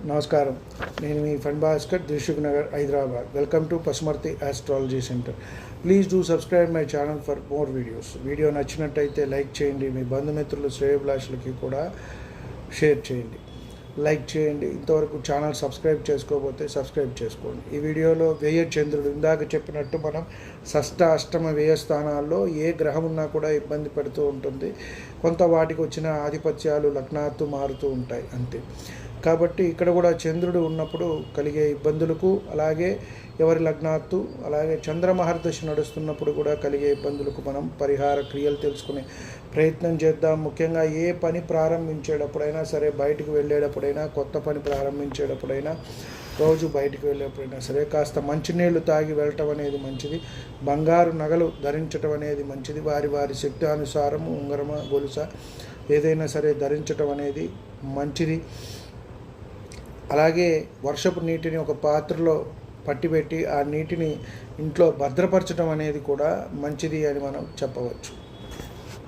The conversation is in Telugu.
నమస్కారం. నేను మీ ఫన్ Bhaskar, Dilsukhnagar, Hyderabad. Welcome to Pasumarthi astrology centre. Please do subscribe my channel for more videos. Video నచ్చినట్టయితే లైక్ చేయండి, మీ బంధుమిత్రులు శ్రేయోభిలాషులకి కూడా షేర్ చేయండి. లైక్ చేయండి. ఇంతవరకు ఛానల్ సబ్స్క్రైబ్ చేసుకోకపోతే సబ్స్క్రైబ్ చేసుకోండి. ఈ వీడియోలో వ్యయ చంద్రుడు, ఇందాక చెప్పినట్టు మనం షష్ఠ అష్టమ వ్యయ స్థానాల్లో ఏ గ్రహం ఉన్నా కూడా ఇబ్బంది పెడుతూ ఉంటుంది. కొంత వాటికి వచ్చిన ఆధిపత్యాలు లగ్నాత్తు మారుతూ ఉంటాయి అంతే. కాబట్టి ఇక్కడ కూడా చంద్రుడు ఉన్నప్పుడు కలిగే ఇబ్బందులకు, అలాగే ఎవరి లగ్నాత్తు, అలాగే చంద్రమహర్దశ నడుస్తున్నప్పుడు కూడా కలిగే ఇబ్బందులకు మనం పరిహార క్రియలు తెలుసుకునే ప్రయత్నం చేద్దాం. ముఖ్యంగా ఏ పని ప్రారంభించేటప్పుడైనా సరే, బయటికి వెళ్ళేటప్పుడైనా, కొత్త పని ప్రారంభించేటప్పుడైనా, రోజు బయటికి వెళ్ళేటప్పుడైనా సరే కాస్త మంచినీళ్ళు తాగి వెళ్ళటం అనేది మంచిది. బంగారు నగలు ధరించటం అనేది మంచిది. వారి వారి శక్తి అనుసారం ఉంగరమ, గొలుస ఏదైనా సరే ధరించటం అనేది మంచిది. అలాగే వర్షపు నీటిని ఒక పాత్రలో పట్టిపెట్టి ఆ నీటిని ఇంట్లో భద్రపరచడం అనేది కూడా మంచిది అని మనం చెప్పవచ్చు.